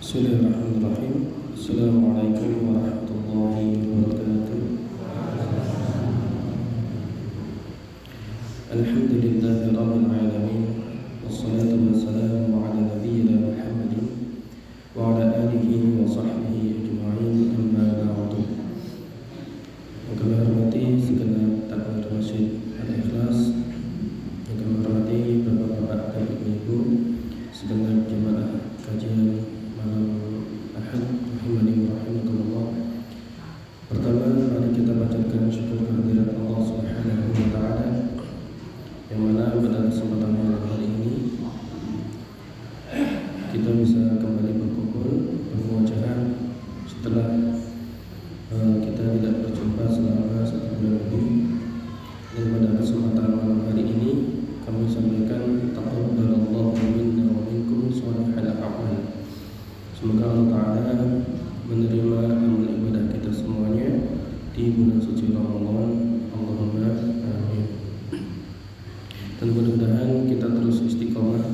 Bismillahirrahmanirrahim. Assalamualaikum warahmatullahi wabarakatuh. Alhamdulillahi rabbil alamin. Wassalatu wassalamu ala nabiyyina Muhammadin wa ala alihi wa sahbihi ajma'in, amma ba'du. Yang kami hormati segenap takmir masjid Al-Ikhlas, yang kami hormati bapak-bapak dan ibu-ibu, segenap jemaah kajian malam Ahad rahimani wa rahimakumullah. Pertama, mari kita panjatkan syukur kehadirat Allah Subhanahu wa taala, yang mana pada kesempatan malam hari ini kita bisa kembali berkumpul bermuajaah setelah kita tidak berjumpa selama 1 bulan lebih. Dan pada kesempatan malam hari ini kami sampaikan taqabbalallahu minna wa minkum shalihal a'mal. Semoga Allah Ta'ala menerima amal ibadah kita semuanya di bulan suci Ramadan. Allahumma amin. Dan mudah-mudahan kita terus istiqomah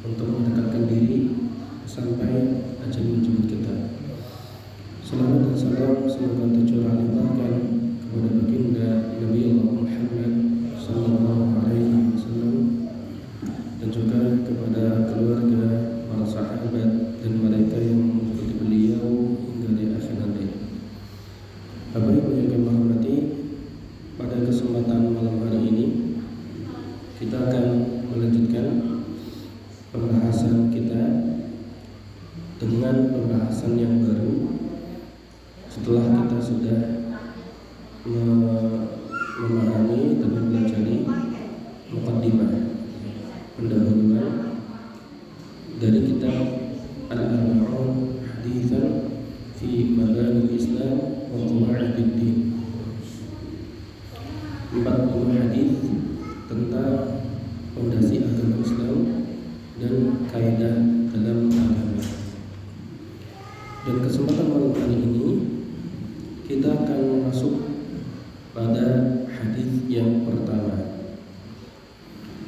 untuk mendekatkan diri sampai ajal menjemput kita. Salawat dan salam semoga tercurah limpahkan kepada baginda Nabi Allah Muhammad sallallahu alaihi wasallam, dan juga kepada keluarga, para sahabat, dan mereka yang mengikuti beliau hingga di akhir nanti. Bapak Ibu yang kami hormati, pada kesempatan malam hari ini kita akan melanjutkan pembahasan kita dengan pembahasan yang baru setelah kita sudah memahami dan mempelajari muqaddimah, pendahuluan dari kitab Al-Arba'un Haditsan fi Mabani Islam wa Qawaidid Din. 40 hadis tentang fondasi agama Islam dan kaidah dalam agama. Dan kesempatan malam hari ini kita akan masuk pada hadis yang pertama,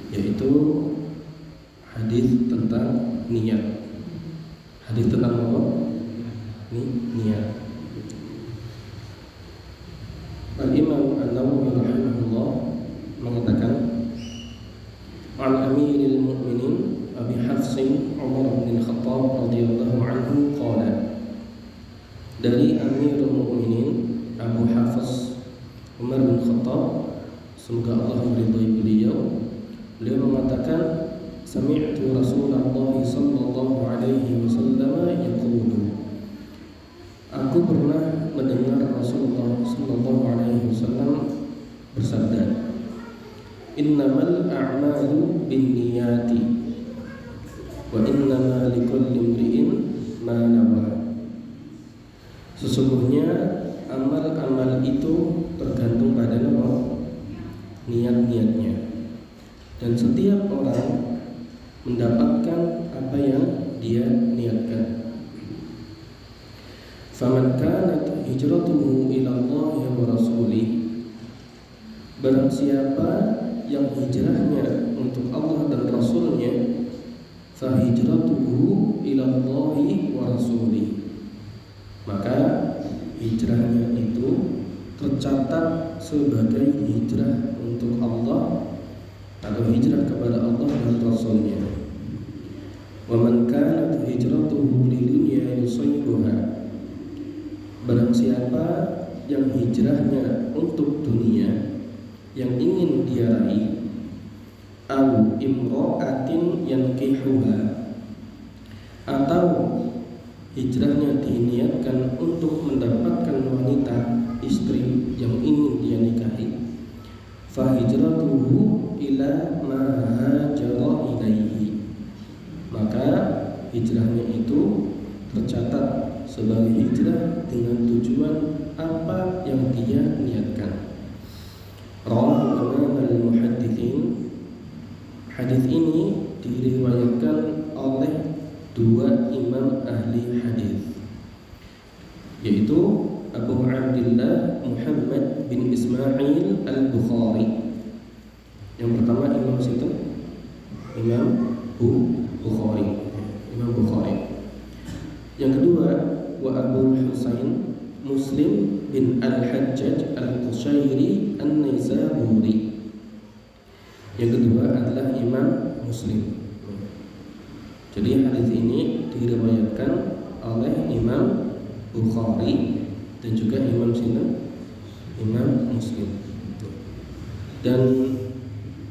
yaitu hadis tentang niat. Hadis tentang apa? Niat. Al-Imam An-Nawawi rahimahullah mengatakan, An Amiril Mu'minin Abi Hafsin Umar bin Khattab radhiyallahu anhu qala, dari Amirul Mu'minin Abu Hafs Umar bin Khattab, semoga Allah meridhai beliau mengatakan, sami'tu Rasulullah sallallahu alaihi wasallam yaqulu, aku pernah mendengar Rasulullah sallallahu alaihi wasallam bersabda, innamal a'malu binniyati wa innama likulli imri'in ma nawa. Sesungguhnya amal-amal itu tergantung pada niat-niatnya, dan setiap orang mendapatkan apa yang dia niatkan. Faman kanat hijratuhu ila Allah wa rasulih, barang siapa yang hijrahnya untuk Allah dan Rasulnya, fa hijratuhu ila Allah wa rasulih, maka hijrahnya itu tercatat sebagai hijrah untuk Allah atau hijrah kepada Allah dan Rasulnya. Wa man kanat hijratuhu lidunya yusibuha, barang siapa yang hijrahnya untuk dunia yang ingin dia raih, au imra'atin yankihuha, atau hijrahnya diniatkan untuk mendapatkan wanita istri yang ingin dia nikahi, fa hijratuhu ila ma hajara ilaihi, maka hijrahnya itu tercatat sebagai hijrah dengan tujuan apa yang dia niatkan. Rawahu Imam al-Muhadditsin. Hadis ini diriwayatkan oleh 2 imam ahli hadis, yaitu Abu Abdullah Muhammad bin Ismail al-Bukhari. Yang pertama imam situ Imam Bukhari. Yang kedua, wa Abu Husain Muslim bin Al-Hajjaj Al-Qushairi An-Naisaburi. Yang kedua adalah Imam Muslim. Jadi hadis ini diriwayatkan oleh Imam Bukhari dan juga Imam Muslim. Dan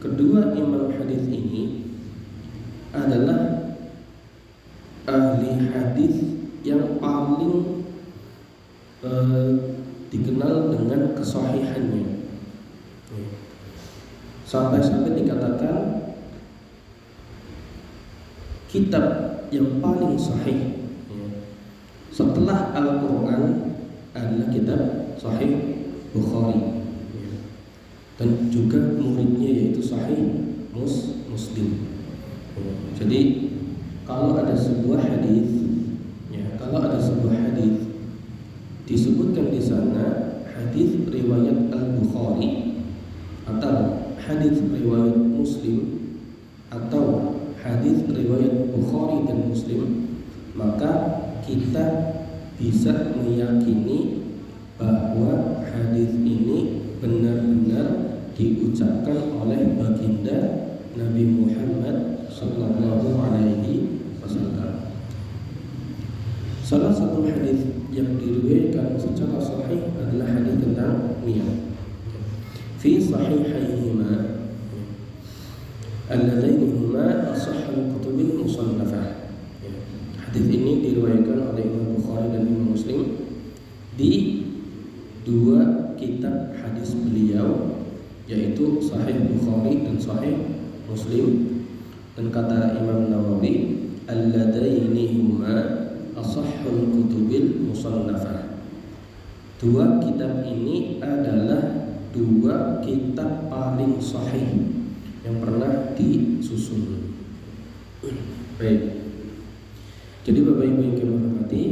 kedua imam hadis ini adalah ahli hadis yang paling dikenal dengan kesahihannya. Sampai-sampai dikatakan kitab yang paling sahih setelah Al-Quran adalah kitab Sahih Bukhari, dan juga muridnya yaitu Sahih Muslim. Jadi kalau ada sebuah hadis disebutkan di sana hadis riwayat Al-Bukhari atau hadis riwayat Muslim atau hadis riwayat Bukhari dan Muslim, maka kita bisa meyakini bahwa hadis ini benar-benar diucapkan oleh baginda Nabi Muhammad sallallahu alaihi wasallam. Salah satu hadis yang diriwayatkan secara sahih adalah hadis tentang niat. Fi sahihaihima alladaini huma ashahul kutubil musannafah. Hadis ini diriwayatkan oleh Imam Bukhari dan Imam Muslim di dua kitab hadis beliau, yaitu Sahih Bukhari dan Sahih Muslim. Dan kata Imam Nawawi, alladaini huma ashahul kutubil musannafah. Dua kitab ini adalah dua kitab paling sahih yang pernah disusun. Baik. Jadi Bapak Ibu yang kami hormati,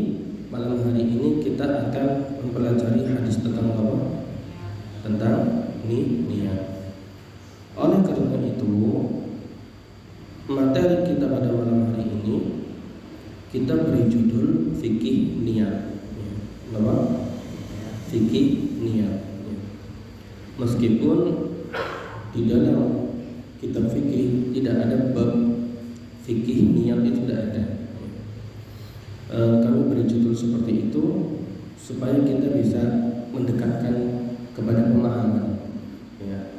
malam hari ini kita akan mempelajari hadis tentang apa? Tentang niat. Oleh karena itu, materi kita pada malam hari ini kita beri judul fikih niat. Apa? Fikih niat. Meskipun di dalam kitab fikih tidak ada bab fikih niat, itu tidak ada. Kami beri judul seperti itu supaya kita bisa mendekatkan kepada pemahaman, ya.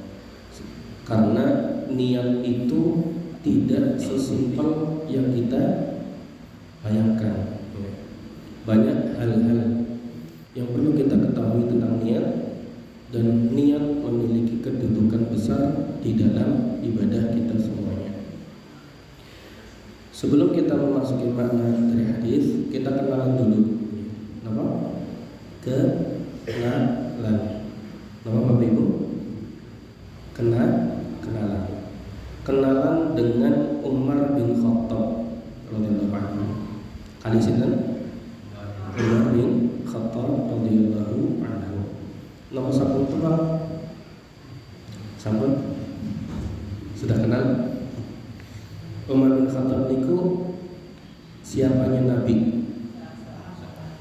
Karena niat itu tidak sesimpel yang kita bayangkan, ya. Banyak hal-hal yang perlu kita ketahui tentang niat, dan niat memiliki kedudukan besar di dalam ibadah kita semuanya. Sebelum kita memasuki makna dari hadis, kita kenalan dulu. Nama? Kenalan. Nama Bapak Ibu? Kenalan. Kenalan dengan Umar bin Khattab radhiyallahu anhu. Kali sinten? Umar bin Khattab radhiyallahu anhu. Nama sampun kenal? Sampun? Sudah kenal? Umar bin Khattab niku siapanya Nabi?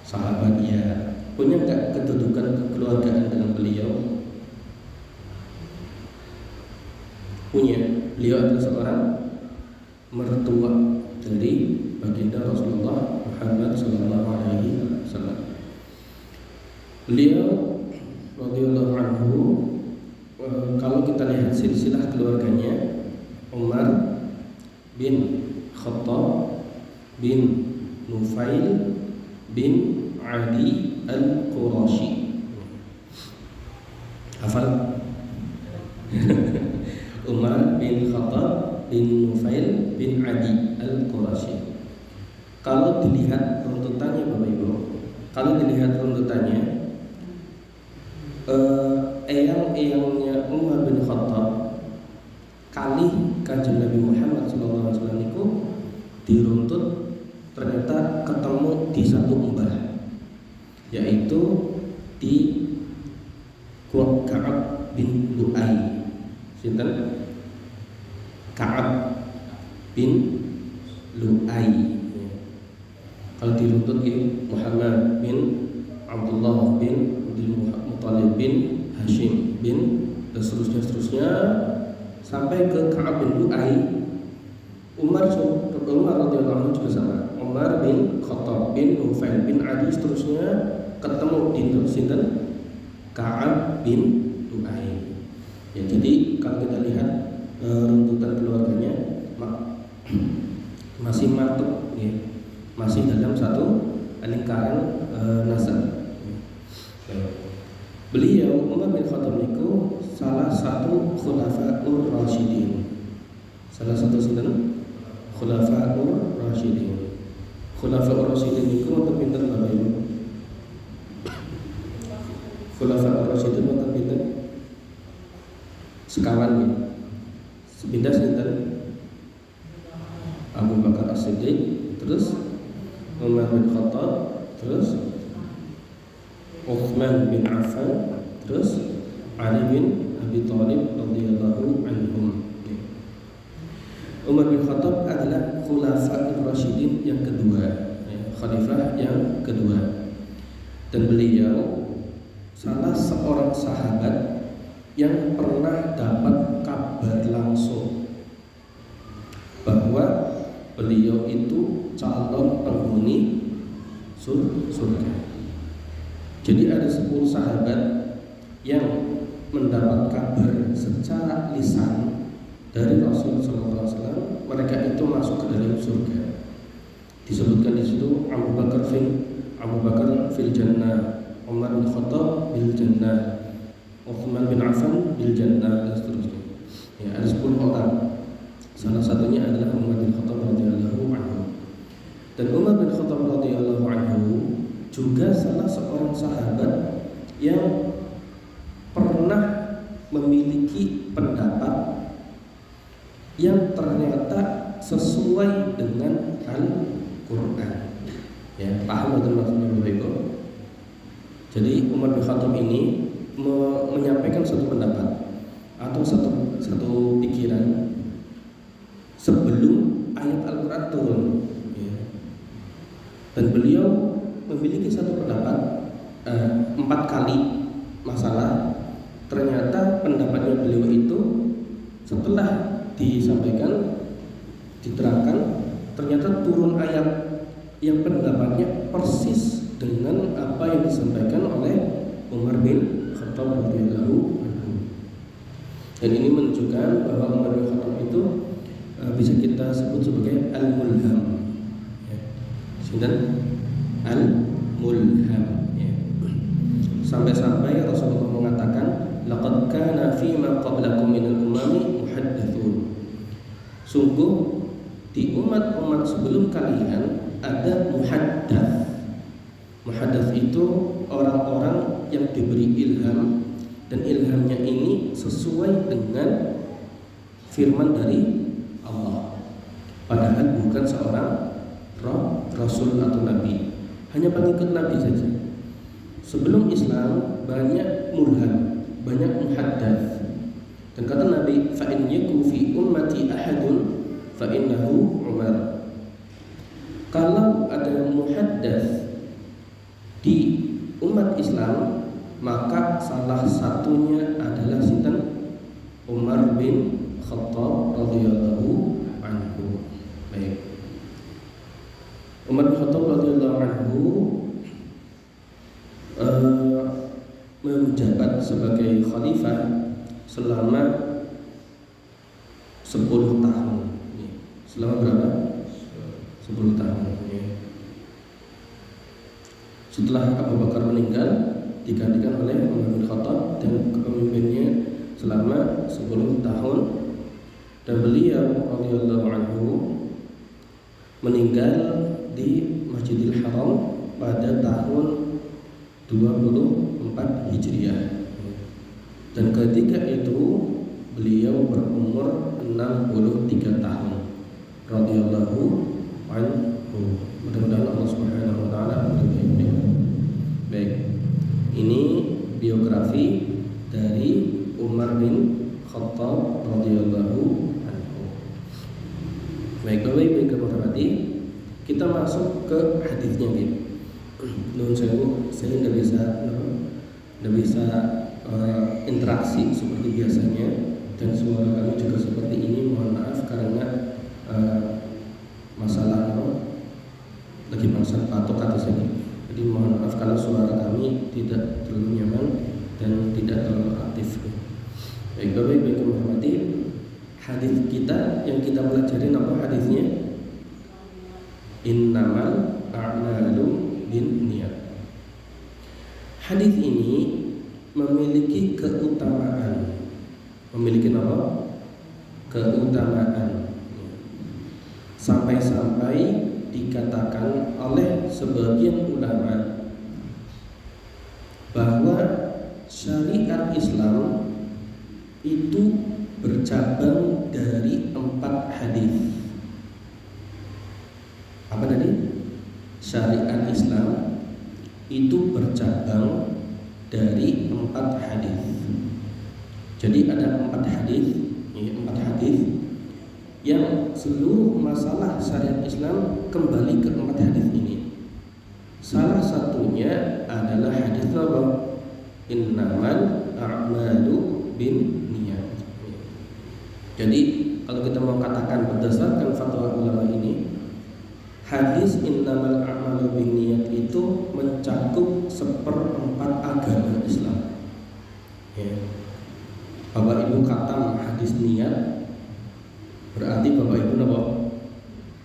Sahabatnya. Punya enggak kedudukan kekeluargaan dengan beliau? Punya. Beliau adalah seorang mertua dari baginda Rasulullah Muhammad sallallahu alaihi wasallam. Beliau radhiyallahu anhu, kalau kita lihat silsilah keluarganya, Umar bin Khattab bin Nufail bin Adi Al-Qurashi. Hafal? Umar bin Khattab bin Nufail bin Adi Al-Qurashi. Kalau dilihat runtutannya Bapak Ibu, eyang-eyangnya Umar bin Khattab kali kanjeng Nabi Muhammad SAW itu diruntut, ternyata ketemu di satu lembah, yaitu di Ka'ab bin Lu'ay. Sinten? Ka'ab bin Lu'ay. Kalau diruntut Muhammad bin Abdullah bin Abdul Muttalib bin Hashim bin dan seterusnya sampai ke Ka'ab bin Lu'ay. Umar radhiyallahu anhu juga sama. Umar bin Khattab bin Nufail bin Ali seterusnya ketemu di sinten Ka'ab bin Lu'ay. Ya, jadi kalau kita lihat runtutan keluarganya masih mantap ya. Masih dalam satu lingkaran nasab. Beliau Umar bin Khattab itu salah satu khulafaur rasyidin. Salah satu sinten khulafaur rasyidin. Khulafaur rasyidin itu wonten pinten Bapak Ibu? Khulafaur rasyidin wonten pinten? Sekawan ya. Sepindah sinten? Abu Bakar As-Siddiq, terus Umar bin Khattab, terus Utsman bin Affan, terus Ali bin Abi Thalib radhiyallahu anhum. Umar bin Khattab adalah khulafaur rasyidin yang kedua, khalifah yang kedua. Dan beliau salah seorang sahabat yang pernah dapat kabar langsung bahwa beliau itu calon penghuni surga. Jadi ada 10 sahabat yang mendapat kabar secara lisan dari Rasul sallallahu alaihi wasallam, mereka itu masuk ke dalam surga. Disebutkan di situ Abu Bakar fil jannah, Umar bin Khattab bil jannah, Utsman bin Affan bil jannah, dan seterusnya. Ya, ada 10 orang. Salah satunya adalah Umar bin Khattab radhiyallahu anhu. Dan Umar bin Khattab radhiyallahu anhu juga salah seorang sahabat yang pernah memiliki pendapat yang ternyata sesuai dengan Al-Quran. Ya, paham betul maksudnya Bapak Ibu? Jadi Umar bin Khattab ini menyampaikan satu pendapat atau satu pikiran sebelum ayat Al-Quran turun, ya. Dan beliau memiliki satu pendapat 4 kali masalah. Ternyata pendapatnya beliau itu setelah disampaikan, diterangkan, ternyata turun ayat yang pendapatnya persis dengan apa yang disampaikan oleh Umar bin Khattab radhiyallahu anhu. Dan ini menunjukkan bahwa Umar bin Khattab itu bisa kita sebut sebagai al-mulham. Ya. Sinten? Al-mulham. Ya. Sampai-sampai Rasulullah mengatakan, laqad kana fima qablakum minal umami muhaddatsun. Sungguh di umat-umat sebelum kalian ada muhaddats. Muhaddats itu orang-orang yang diberi ilham, dan ilhamnya ini sesuai dengan firman dari Allah. Padahal bukan seorang rasul atau nabi, hanya pengikut nabi saja. Sebelum Islam banyak mulham, banyak muhaddats. Dan kata Nabi, fa in yaku fi ummati ahadun fa innahu Umar. Kalau ada muhaddats di umat Islam, maka salah satunya adalah sinten? Umar bin Khattab radhiyallahu anhu. Baik. Umar bin Khattab radhiyallahu anhu menjabat sebagai khalifah selama 10 tahun. Selama berapa? 10 tahun. Setelah Abu Bakar meninggal, digantikan oleh Umar bin Khattab dan kepemimpinannya selama 10 tahun. Dan beliau radhiyallahu anhu meninggal di Masjidil Haram pada tahun 24 Hijriah. Dan ketika itu beliau berumur 63 tahun radhiyallahu anhu. Mudah-mudahan Allah Subhanahu wa taala meridai beliau. Baik. Ini biografi dari Umar bin Khattab radhiyallahu anhu. Baik, Bapak Ibu yang kami hormati, kita masuk ke ke hadisnya gitu. Nun saya tidak bisa interaksi seperti biasanya, dan suara kami juga seperti ini. Mohon maaf karena masalah lagi masalah patok atas ini. Jadi mohon maaf kalau suara kami tidak terlalu nyaman dan tidak terlalu aktif. Baik, Bapak Ibu yang hormati, hadis kita yang kita pelajari apa hadisnya? Innamal a'malu binniyat. Hadis ini memiliki keutamaan. Memiliki apa? Keutamaan. Sampai-sampai dikatakan oleh sebagian ulama bahwa syariat Islam itu bercabang dari 4 hadis. Apa tadi? Syariat Islam itu bercabang dari 4 hadis. Jadi ada 4 hadis, 4 hadis yang seluruh masalah syariat Islam kembali ke 4 hadis ini. Salah satunya adalah hadis apa? Innamal a'malu binniyat. Jadi kalau kita mau katakan berdasarkan fatwa ulama ini, hadis innamal a'malu binniyat itu mencakup 1/4 agama Islam. Bapak Ibu khatam hadis niat, berarti Bapak Ibu apa?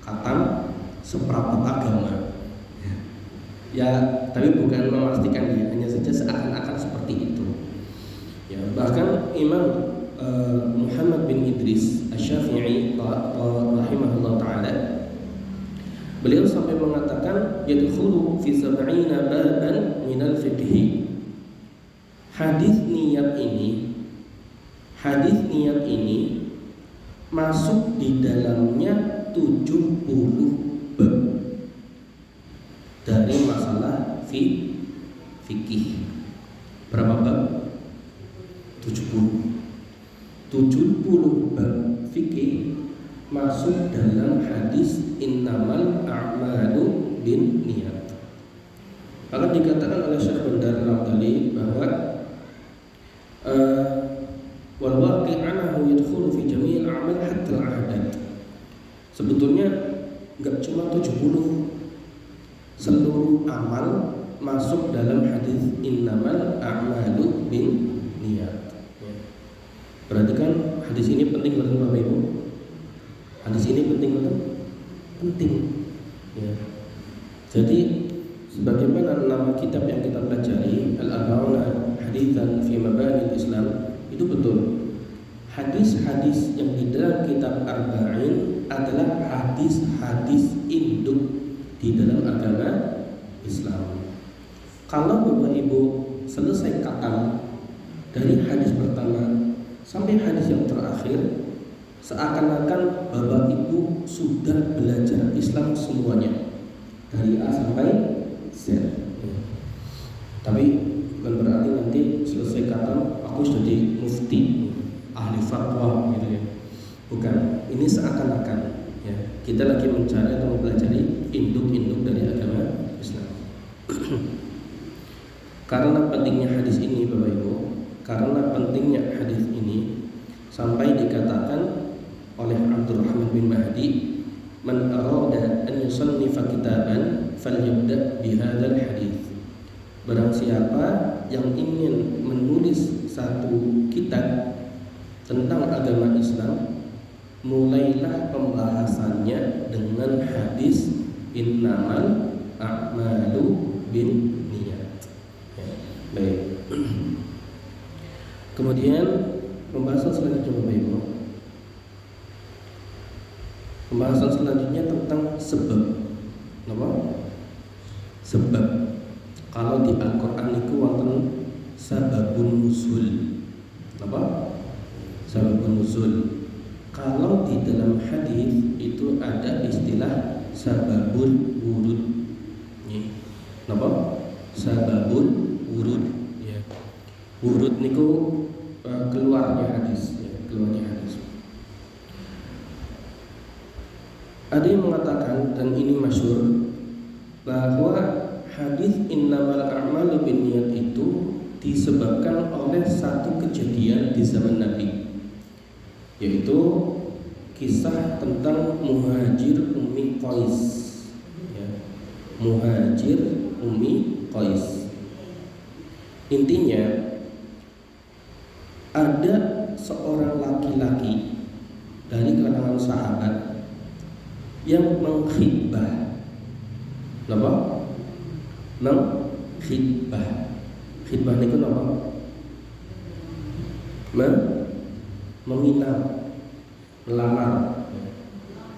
Khatam 1/4 agama. Ya, tapi bukan memastikan dia, hanya saja seakan-akan seperti itu. Ya, bahkan Imam Muhammad bin Idris Asy-Syafi'i rahimahullah taala, beliau sampai mengatakan yadkhulu fi 70 baban minal fiqh. Hadis niat ini masuk di dalamnya 70 bab dari masalah fikih. Berapa bab? 70 bab fikih masuk dalam hadis innamal a'malu binniyat. Maka dikatakan oleh Syekh Bandar Al-Abdali bahwa wal waqi' annahu yadkhulu fi jami' al-a'mal hatta al-'adat. Sebetulnya enggak cuma 70, seluruh amal masuk dalam hadis innamal a'malu binniyat. Berarti kan hadis ini penting betul Bapak Ibu. Hadis ini penting betul? Penting. Ya. Jadi sebagaimana nama kitab yang kita pelajari Al-Arba'una Haditsan fi Mabani Islam, itu betul. Hadis-hadis yang di dalam kitab Arba'in adalah hadis-hadis induk di dalam agama Islam. Kalau Bapak Ibu selesai khatam dari hadis pertama sampai hadis yang terakhir, seakan-akan Bapak Ibu sudah belajar Islam semuanya dari A sampai Z. Tapi bukan berarti nanti selesai khatam aku jadi mufti, ahli fatwa gitu ya. Bukan, ini seakan-akan ya. Kita lagi mencari atau mempelajari induk-induk dari agama Islam. Karena pentingnya hadis ini Bapak Ibu, karena pentingnya hadis ini sampai dikatakan oleh Abdurrahman bin Mahdi, man arada an yusannifa kitaban falyabda bihadzal hadis. Barang siapa yang ingin menulis satu kitab tentang agama Islam, mulailah pembahasannya dengan hadis innamal a'malu binniyat. Baik. Kemudian pembahasan selanjutnya Bapak Ibu. Pembahasan selanjutnya tentang sebab. Apa? Sebab. Kalau di Al-Qur'an itu wonten sababun nuzul. Apa? Sababun nuzul. Kalau di dalam hadis itu ada istilah sababul wurud. Apa? Sababul wurud. Ya. Wurud niku keluarnya hadis, ya, keluarnya hadis. Ada yang mengatakan, dan ini masyhur, bahwa hadis innamal a'malu binniyat itu disebabkan oleh satu kejadian di zaman Nabi, yaitu kisah tentang Muhajir Ummi Qais, ya. Muhajir Ummi Qais. Intinya ada seorang laki-laki dari kalangan sahabat yang mengkhitbah. Napa? Mengkhitbah. Khitbah niku napa? Meminang,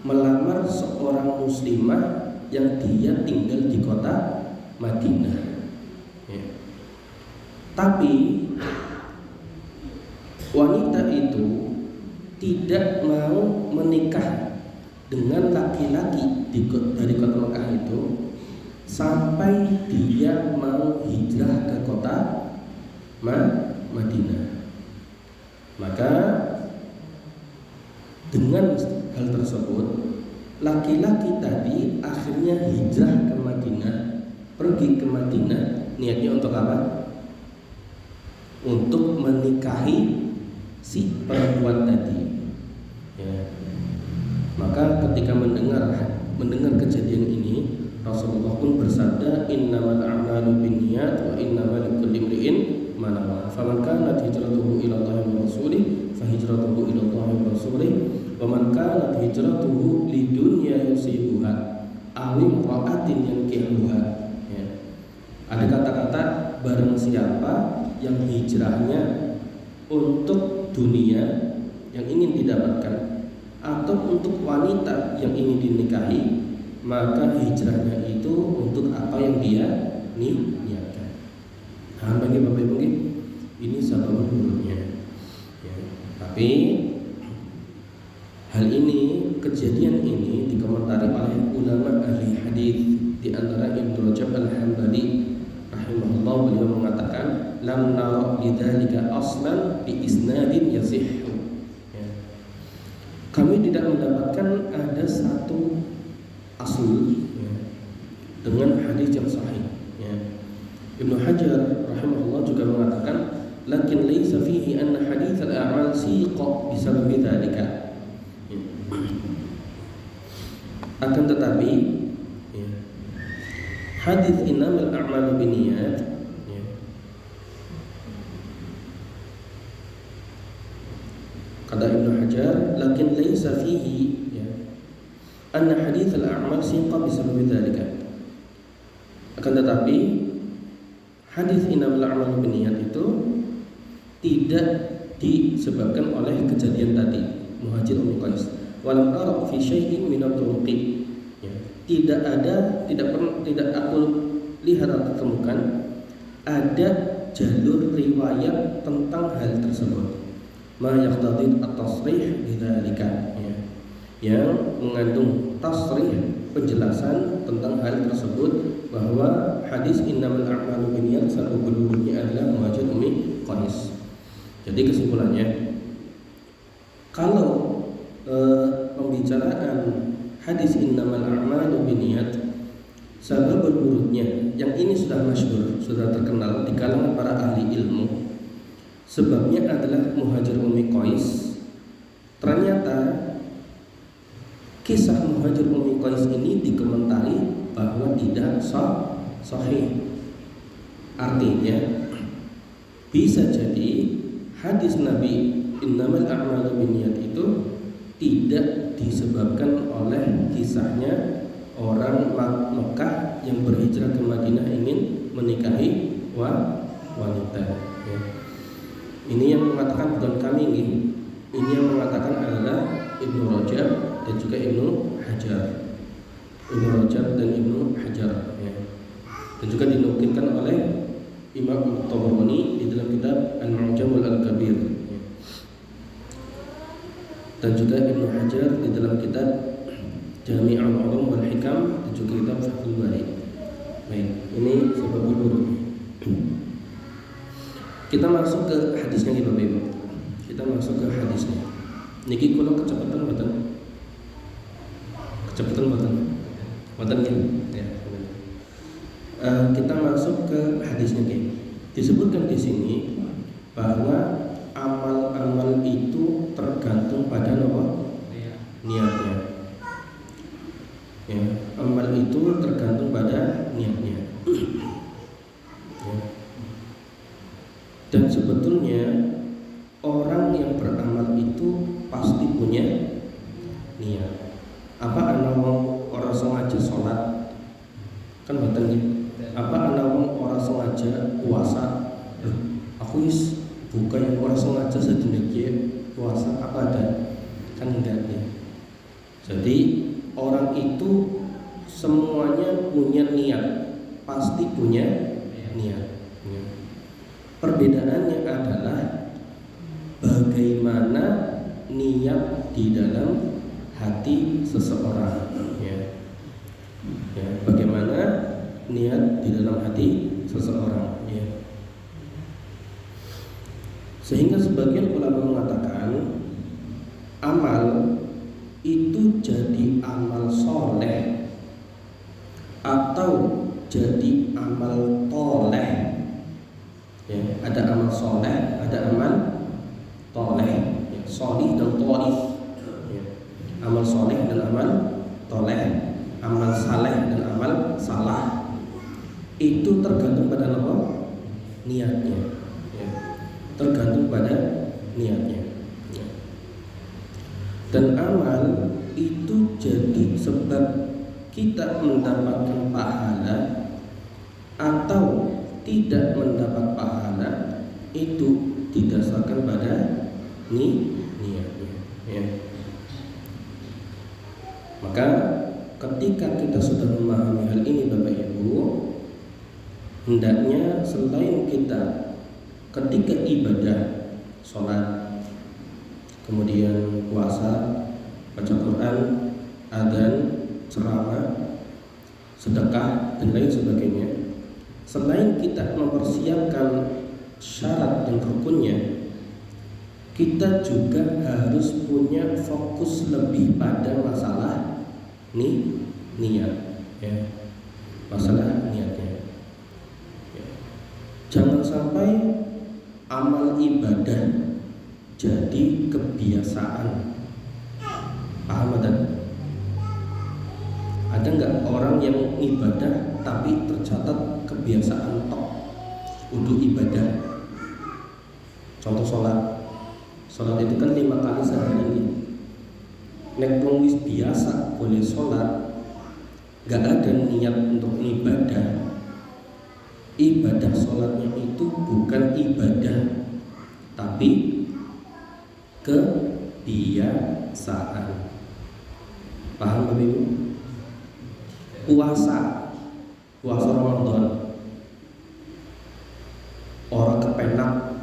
melamar seorang muslimah yang dia tinggal di kota Madinah. Ya. Tapi wanita itu tidak mau menikah dengan laki-laki dari kota Mekah itu sampai dia mau hijrah ke kota Madinah. Maka dengan hal tersebut laki-laki tadi akhirnya hijrah ke Madinah, pergi ke Madinah, niatnya untuk apa? Untuk menikahi si perempuan tadi. Ya. Maka ketika mendengar kejadian ini, Rasulullah pun bersabda, innamal a'malu binniyat wa innamal likulli imri'in ma nawa. Faman kanat hijratuhu ila Allahi wa rasulih fa hijratuhu ila Allahi wa rasulih wa man kanat hijratuhu lidunya yusibuha aw imra'atin yankihuha. Ya. Ada kata-kata barang siapa yang hijrahnya untuk dunia yang ingin didapatkan atau untuk wanita yang ingin dinikahi, maka hijrahnya itu untuk apa yang dia niatkan. Nah, bagi Bapak Ibu, ini sababul nurulnya. Ya. Tapi hal ini, kejadian ini dikomentari oleh ulama ahli hadis, di antara Ibnu Rajab Al-Hambali rahimahullah. Beliau mengatakan, lam nara lidzalika aslan bi isnadin yasihhu. Ya. Kami tidak mendapatkan ada satu asal, ya, dengan hadis yang sahih. Ya. Ibnu Hajar rahimahullah juga mengatakan, lakin laisa fihi anna hadits al-a'mal siqa bisababi dzalika. Ya. Akan tetapi, ya, hadis innamal a'malu binniyat, ya, kata Ibnu Hajar, lakin laisa fihi anna hadits al-a'mal siqa bisababi dzalika. Akan tetapi hadis innamal a'malu binniyat itu tidak disebabkan oleh kejadian tadi Muhajir Ummi Qais. Walam ara fi syai'in min at-turuqi. Tidak aku lihat atau temukan ada jalur riwayat tentang hal tersebut. Ma yaqtadi at-tasrih bidzalika. Yang mengandung tasrih, penjelasan tentang hal tersebut, bahwa hadis innamal a'malu binniyat sababul nurulnya adalah Muhajir Ummi Qais. Jadi kesimpulannya, kalau pembicaraan hadis innamal a'malu binniyat sababul nurulnya yang ini sudah masyhur, sudah terkenal di kalangan para ahli ilmu, sebabnya adalah Muhajir Ummi Qais. Ternyata kisah Muhajir Ummi Qais ini dikomentari bahwa tidak sahih. Artinya bisa jadi hadis Nabi innamal a'malu binniyat itu tidak disebabkan oleh kisahnya orang Mekah yang berhijrah ke Madinah ingin menikahi wanita. Ya. Ini yang mengatakan bukan kami, ini yang mengatakan adalah Ibnu Rajab dan juga Ibnu Hajar. Ibnu Rajab dan Ibnu Hajar, ya. Dan juga dinukilkan oleh Imam Tabarani di dalam kitab Al-Mu'jamul Al-Kabir, ya. Dan juga Ibnu Hajar di dalam kitab Jami'ul Ulum wal Hikam dan juga kitab Fathul Bari. Baik, ini sebabul nurul. Kita masuk ke hadisnya nih Bapak Ibu. Kita masuk ke hadisnya. Niki kula kecepatan mboten? Kecepatan mboten? Mboten ya. Kita masuk ke hadisnya. Disebutkan di sini bahwa amal-amal itu tergantung pada niatnya. Ya, amal itu tergantung pada niatnya. Ya. Dan sebetulnya orang yang beramal itu pasti punya niat. Apa ana wong ora sengaja sholat kan mboten nggih. Apa ana wong ora sengaja puasa. Aku wis buka yang ora sengaja sedemikian puasa apa ada? Kan enggak ya. Jadi orang itu semuanya punya niat, pasti punya niat. Perbedaannya adalah bagaimana niat di dalam hati seseorang. Bagaimana niat di dalam hati seseorang. Sehingga sebagian ulama mengatakan amal itu jadi amal soleh atau jadi amal toleh. Ada amal soleh, ada amal toleh. Solih dan tolih. Amal soleh dan amal toleh, amal saleh dan amal salah. Itu tergantung pada niatnya. Tergantung pada niatnya. Dan amal itu jadi sebab kita mendapatkan pahala atau tidak mendapat pahala, itu didasarkan pada niatnya. Maka ketika kita sudah memahami hal ini Bapak Ibu, hendaknya selain kita ketika ibadah, sholat, kemudian puasa, baca Quran, adzan, ceramah, sedekah dan lain sebagainya, selain kita mempersiapkan syarat dan rukunnya, kita juga harus punya fokus lebih pada masalah niat, masalah niatnya. Jangan sampai amal ibadah jadi kebiasaan. Paham kan? Ada nggak orang yang ibadah tapi tercatat kebiasaan tok untuk ibadah? Contoh sholat itu kan 5 kali sehari. Nek wong wis biasa boleh sholat, nggak ada niat untuk ibadah. Ibadah sholatnya itu bukan ibadah, tapi kebiasaan. Paham Bapak Ibu? Puasa Ramadan, orang kepenak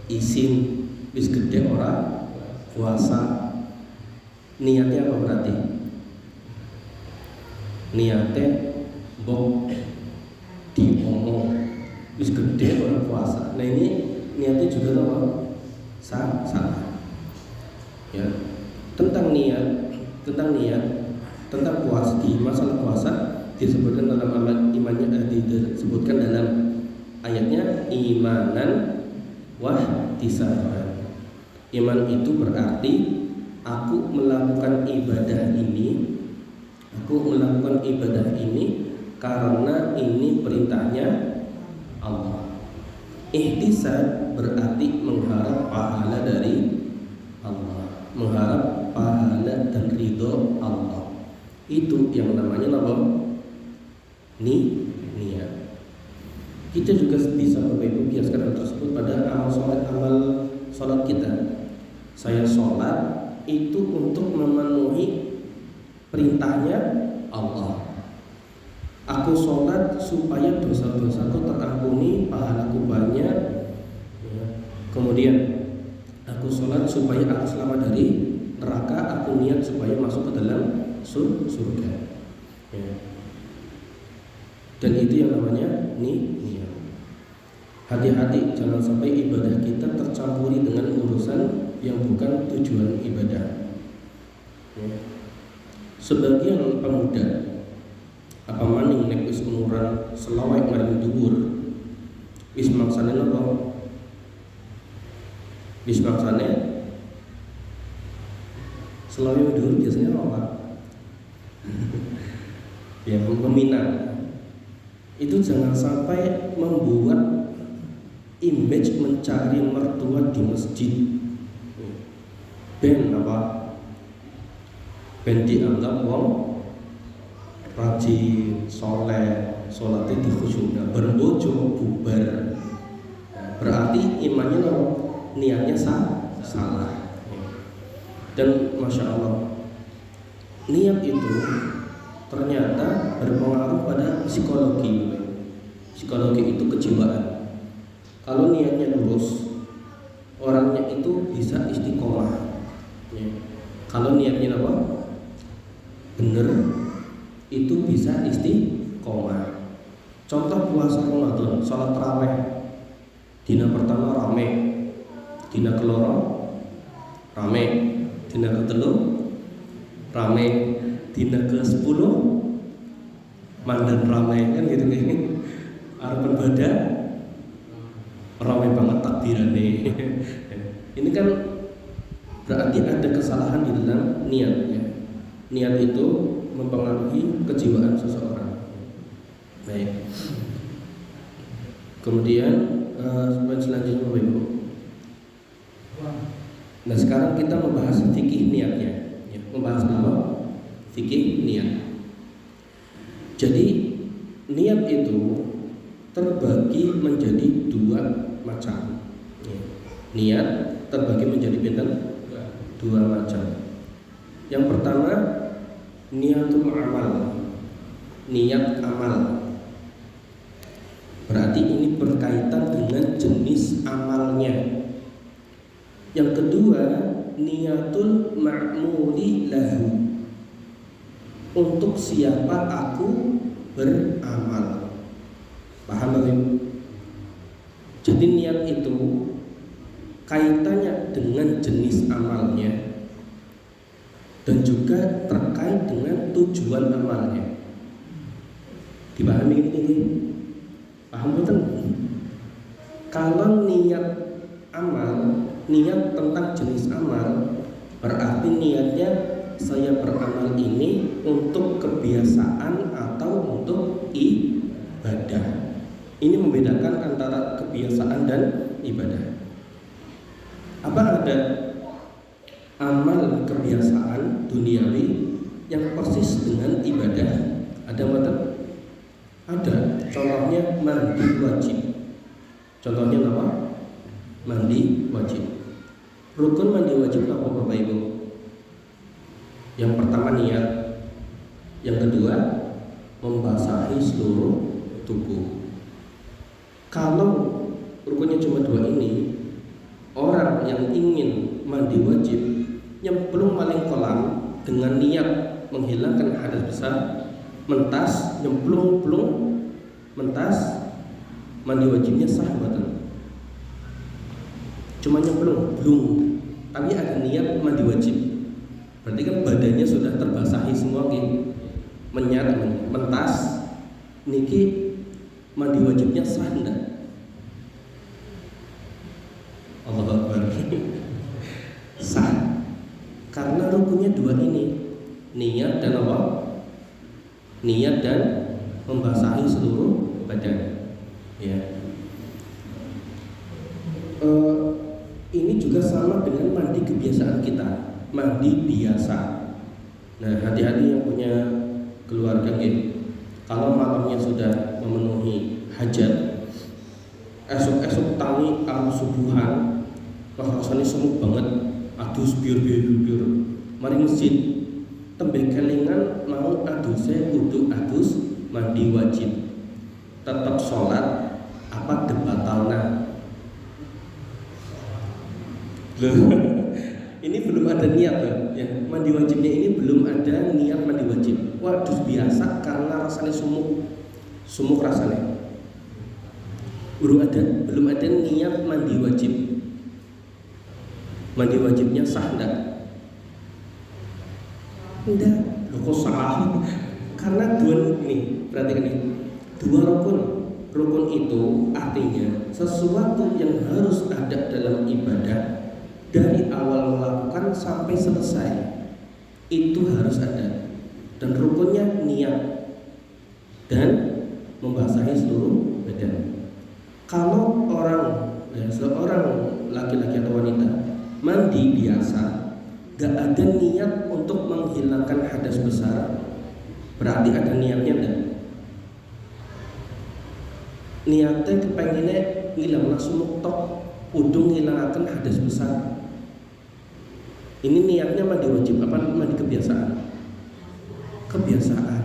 isin wis gede orang puasa, niatnya apa berarti? Niatnya mbok diomong wis gede orang puasa. Nah ini niatnya juga salah. Ya, tentang niat, tentang puasa, di masalah puasa disebutkan dalam imannya, disebutkan dalam ayatnya imanan wahtisaban. Iman itu berarti aku melakukan ibadah ini karena ini perintahnya Allah. Ihtisab berarti mengharap pahala dari Allah, mengharap pahala dan ridho Allah. Itu yang namanya niat. Kita juga bisa Bapak Ibu biaskan hal tersebut pada amal sholat kita. Saya sholat itu untuk memenuhi perintahnya Allah. Aku sholat supaya dosa-dosaku terampuni, pahalaku banyak. Kemudian aku sholat supaya aku selamat dari neraka. Aku niat supaya masuk ke dalam surga. Dan itu yang namanya niat. Hati-hati jangan sampai ibadah kita tercampuri dengan urusan yang bukan tujuan ibadah. Sebagian pemuda apa maning nek wis umuran selawat maring dhuwur wis maksane napa? Wis maksane selawat dhuwur biasanya apa? Ya, meminang. Itu jangan sampai membuat image mencari mertua di masjid. Ben apa? Ben dianggap wong rajin, soleh, sholatnya dikhusyuknya, berbojo, bubar. Berarti imannya niatnya salah. Dan Masya Allah, niat itu ternyata berpengaruh pada psikologi. Psikologi itu kejiwaan. Kalau niatnya lurus, orangnya itu bisa istiqomah. Kalau niatnya apa? Bener, itu bisa istiqomah. Contoh puasa Ramadan, salat tarawih. Dina pertama rame, dina keloro rame, dina ketelu rame, dina ke-10 mandan rame, kan gitu nih. Arep ibadah rame banget takbirane. Ini kan berarti ada kesalahan di dalam niat ya. Niat itu mempengaruhi kejiwaan seseorang. Baik. Kemudian selanjutnya Bapak Ibu. Nah, sekarang kita membahas fikih niatnya. Ya, membahas apa? Fikih niat. Jadi niat itu terbagi menjadi dua macam. Ya. Niat terbagi menjadi dua macam. Yang pertama niatul amal, niat amal. Berarti ini berkaitan dengan jenis amalnya. Yang kedua niatul ma'muli lahu, untuk siapa aku beramal. Paham belum? Jadi niat itu kaitannya dengan jenis amalnya dan juga terkait dengan tujuan amalnya. Dipahami ini? Paham betul? Kalau niat amal, niat tentang jenis amal, berarti niatnya saya beramal ini untuk kebiasaan atau untuk ibadah. Ini membedakan antara kebiasaan dan ibadah. Apa ada amal kebiasaan duniawi yang persis dengan ibadah? Ada betul? Ada. Contohnya mandi wajib. Contohnya apa? Mandi wajib. Rukun mandi wajib apa Bapak Ibu? Yang pertama niat. Yang kedua membasahi seluruh tubuh. Kalau rukunnya cuma dua ini, orang yang ingin mandi wajib nyemplung maling kolam dengan niat menghilangkan hadas besar, mentas, nyemplung mentas, mandi wajibnya sah betul. Cuma nyemplung, belum, tapi ada niat mandi wajib. Berarti kan badannya sudah terbasahi semua gitu. Menyat, mentas, niki mandi wajibnya sah enggak? Allahu Akbar. Sah. Karena rukunnya dua ini, niat dan apa? Niat dan membasahi seluruh badan. Ya. Ini juga sama dengan mandi kebiasaan kita, mandi biasa. Nah, hati-hati yang punya keluarga gitu. Kalau malamnya sudah memenuhi hajat, esok-esok tangi al-subuhan, wah rasanya semuk banget, adus biur, mari masjid, tembe kelingan mau adusnya kudu adus mandi wajib, tetap sholat apa debatalna. Ini belum ada niat loh, ya. Mandi wajibnya ini belum ada niat mandi wajib. Waduh biasa karena rasanya sumuk rasanya. Belum ada niat mandi wajib. Mandi wajibnya sah enggak? Enggak. Loh kok sah? Karena dua ini, perhatikan ini. dua rukun. Rukun itu artinya sesuatu yang harus ada dalam ibadah dari awal melakukan sampai selesai, itu harus ada. Dan rukunnya niat dan membasahi seluruh badan. Kalau seorang laki-laki atau wanita mandi biasa, gak ada niat untuk menghilangkan hadas besar, berarti ada niatnya enggak? Niatnya kepengennya ngilang langsung tok udung ngilangaken hadas besar. Ini niatnya mandi wajib apa mandi kebiasaan? Kebiasaan.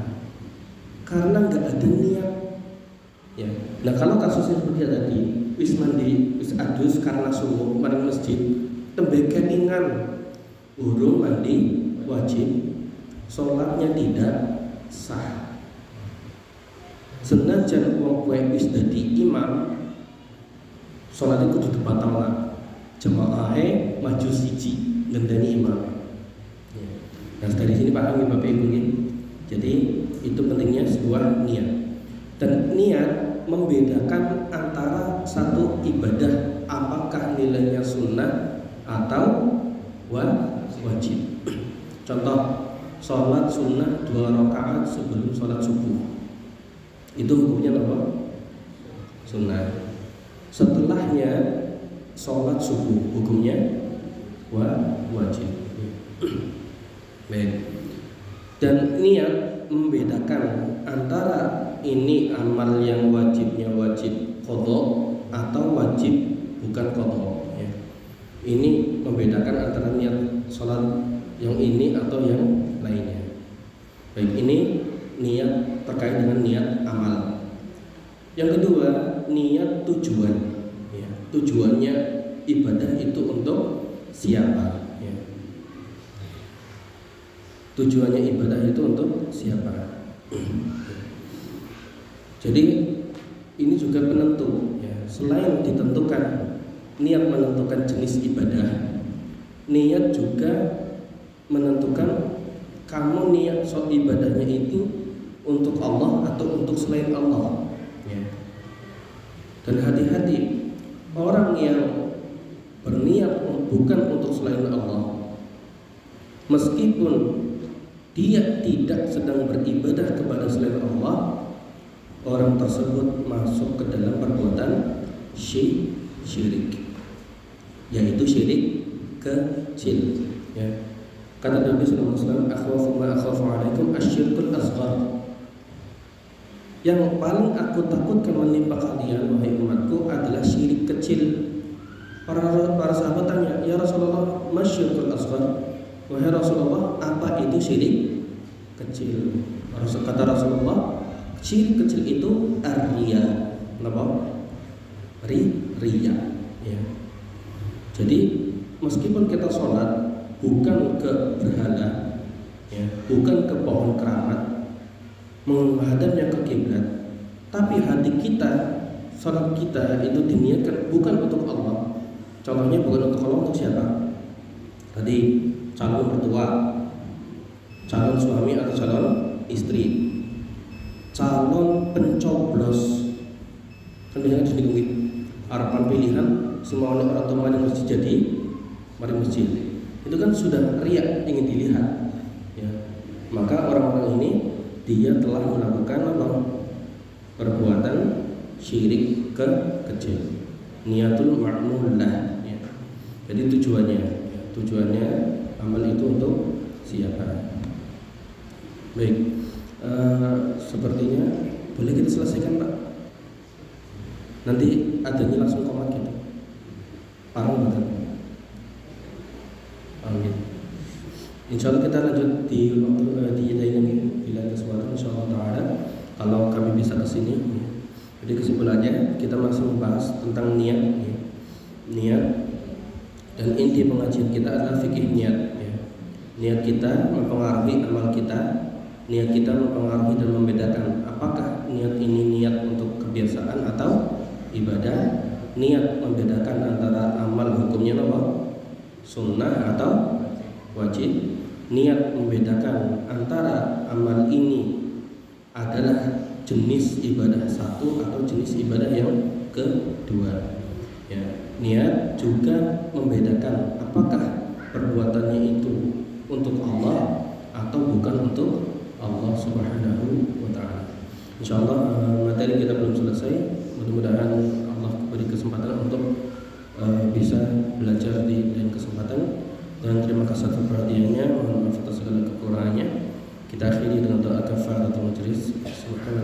Karena nggak ada niat. Ya. Nah kalau kasusnya seperti tadi, wis mandi, wis adus karena sungguh mari masjid, tembe kelingan urung mandi wajib, sholatnya tidak sah. Senajan wong kowe wis dadi imam, salate kudu batal lah. Jamaahe maju siji ngendani imam. Nah, dari sini paham ya Bapak Ibu ini. Jadi itu pentingnya sebuah niat. Dan niat membedakan antara satu ibadah apakah nilainya sunnah atau wajib. Contoh, sholat sunnah 2 rakaat sebelum sholat subuh. Itu hukumnya apa? Sunnah. Setelahnya sholat subuh, hukumnya wajib. Baik. Dan niat membedakan antara ini amal yang wajibnya wajib qadha atau wajib bukan qadha. Ya. Ini membedakan antara niat sholat yang ini atau yang lainnya. Baik, ini niat terkait dengan niat amal. Yang kedua, niat tujuan. Ya, tujuannya ibadah itu untuk siapa? Ya. Tujuannya ibadah itu untuk siapa? Jadi ini juga penentu. Ya. Selain ditentukan niat menentukan jenis ibadah, niat juga menentukan kamu niat ibadahnya itu untuk Allah atau untuk selain Allah. Ya. Dan hati-hati orang yang berniat bukan untuk selain Allah, meskipun dia tidak sedang beribadah kepada selain Allah, orang tersebut masuk ke dalam perbuatan syirik, yaitu syirik kecil. Ya. Kata Nabi sallallahu alaihi wasallam, "Akhwafu ma akhafu alaikum asyirkul asghar." Yang paling aku takutkan menimpa kalian wahai umatku adalah syirik kecil. Para sahabat tanya, "Ya Rasulullah, masyirkul asghar?" Wahai Rasulullah, apa itu syirik kecil? Kata Rasulullah, syirik kecil itu ar-riya. Kenapa? Riya. Ya. Jadi meskipun kita sholat bukan ke berhala, ya, bukan ke pohon keramat, menghadapnya ke kiblat, tapi hati kita, salat kita itu diniatkan bukan untuk Allah. Contohnya bukan untuk Allah, untuk siapa? Tadi calon mertua, calon suami atau calon istri, calon pencoblos. Kan biasanya disini harapan pilihan semua orang tua mari masjid jadi mari masjid. Itu kan sudah riya, ingin dilihat. Ya. Maka orang-orang ini dia telah melakukan apa? Perbuatan syirik kecil. Niatul ma'mulah. Ya. Jadi tujuannya amal itu untuk siapa? Baik. Sepertinya boleh kita selesaikan, Pak. Nanti adanya langsung komat gitu. Parang banget. Amin. Insya Allah kita lanjut di lain bila kesempatan insya Allah Taala kalau kami bisa kesini. Jadi kesimpulannya kita masih membahas tentang niat, ya. Niat dan inti pengajian kita adalah fikih niat. Ya. Niat kita mempengaruhi amal kita. Niat kita mempengaruhi dan membedakan apakah niat ini niat untuk kebiasaan atau ibadah. Niat membedakan antara amal hukumnya apa? Sunnah atau wajib. Niat membedakan antara amal ini adalah jenis ibadah satu atau jenis ibadah yang kedua. Ya, niat juga membedakan apakah perbuatannya itu untuk Allah atau bukan untuk Allah Subhanahu wa taala. Insyaallah materi kita belum selesai. Mudah-mudahan Allah beri kesempatan untuk bisa belajar di lain kesempatan. Dan terima kasih atas perhatiannya. Mohon maaf atas segala kekurangannya. Kita akhiri dengan doa kafaratul majelis. Subhanallah.